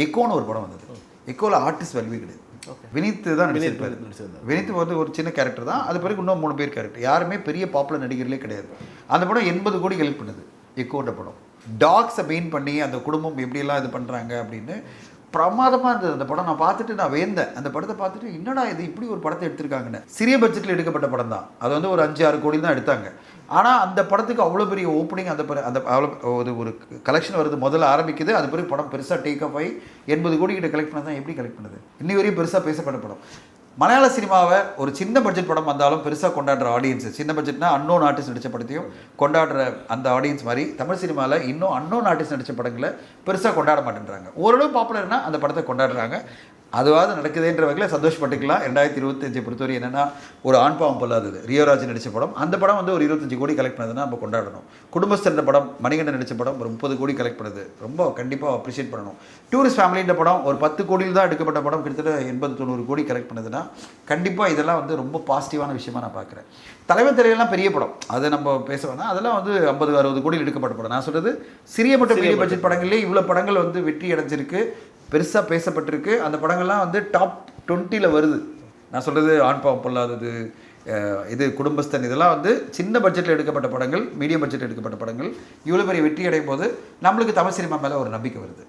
எக்கோன்னு ஒரு படம் வந்தது. எக்கோவில் ஆர்டிஸ்ட் வெல்வி கிடையாது, வினித் தான் நடிச்சிருப்பாரு. வினித் வந்து ஒரு சின்ன கேரக்டர் தான். அது பிறகு இன்னும் 3 பேர் கேரக்டர், யாருமே பெரிய பாப்புலர் நடிகர்களே கிடையாது. அந்த படம் 80 கோடி கலெக்ட் பண்ணுது. எக்கோன்ற படம் டாக்ஸை மெயின் பண்ணி அந்த குடும்பம் எப்படியெல்லாம் இது பண்ணுறாங்க அப்படின்னு பிரமாதமாக இருந்தது அந்த படம். நான் பார்த்துட்டு நான் வேந்தேன். அந்த படத்தை பார்த்துட்டு என்னடா இது இப்படி ஒரு படத்தை எடுத்திருக்காங்கன்னு. சிறிய பட்ஜெட்டில் எடுக்கப்பட்ட படம் தான். அது வந்து ஒரு 5-6 கோடி தான் எடுத்தாங்க. ஆனால் அந்த படத்துக்கு அவ்வளோ பெரிய ஓப்பனிங், அந்த அவ்வளோ ஒரு கலெக்ஷன் வருது, முதல்ல ஆரம்பிக்குது. அது பிறகு படம் பெருசாக டேக் ஆஃப் ஆகி 80 கோடி கிட்ட கலெக்ட் பண்ணது தான். எப்படி கலெக்ட் பண்ணுது? இன்னி வரையும் பெருசாக பேசப்பட்ட படம். மலையாள சினிமாவை ஒரு சின்ன பட்ஜெட் படம் வந்தாலும் பெருசாக கொண்டாடுற ஆடியன்ஸு, சின்ன பட்ஜெட்னா அன்னோன் ஆர்டிஸ்ட் நடித்த படத்தையும் கொண்டாடுற அந்த ஆடியன்ஸ் மாதிரி தமிழ் சினிமாவில் இன்னும் அன்னோன் ஆர்டிஸ்ட் நடித்த படங்களை பெருசாக கொண்டாட மாட்டேன்றாங்க. ஓரளவு பாப்புலர்னா அந்த படத்தை கொண்டாடுறாங்க. அதுவாது நடக்குதுன்ற வகையில் சந்தோஷப்பட்டுக்கலாம். 2025 பொறுத்தவரை என்னென்னா, ஒரு ஆண் பாவம் பொல்லாதது ரியோராஜ் நடித்த படம், அந்த படம் வந்து ஒரு 25 கோடி கலெக்ட் பண்ணதுன்னா நம்ம கொண்டாடணும். குடும்பஸ்தர் படம் மணிகண்டன் நடித்த படம் ஒரு 30 கோடி கலெக்ட் பண்ணுது, ரொம்ப கண்டிப்பாக அப்ரிஷியேட் பண்ணணும். டூரிஸ்ட் ஃபேமிலின்ற படம் ஒரு 10 கோடியில் தான் எடுக்கப்பட்ட படம் கிட்டத்தட்ட 80-90 கோடி கலெக்ட் பண்ணுதுன்னா கண்டிப்பாக இதெல்லாம் வந்து ரொம்ப பாசிட்டிவான விஷயமா நான் பார்க்குறேன். தலைவர் திரையெல்லாம் பெரிய படம், அதை நம்ம பேச வேணாம். அதெல்லாம் வந்து 50-60 கோடியில் எடுக்கப்பட்ட படம். நான் சொல்கிறது சிறிய மற்றும் பெரிய பட்ஜெட் படங்கள்லேயே இவ்வளோ படங்கள் வந்து வெற்றி அடைஞ்சிருக்கு, பெருசாக பேசப்பட்டிருக்கு. அந்த படங்கள்லாம் வந்து டாப் 20ல் வருது. நான் சொல்கிறது ஆண் பாவம் பொல்லாதது, இது குடும்பஸ்தன், இதெல்லாம் வந்து சின்ன பட்ஜெட்டில் எடுக்கப்பட்ட படங்கள், மீடியம் பட்ஜெட்டில் எடுக்கப்பட்ட படங்கள் இவ்வளோ பெரிய வெற்றி அடையும் போது நம்மளுக்கு தமிழ் சினிமா மேலே ஒரு நம்பிக்கை வருது.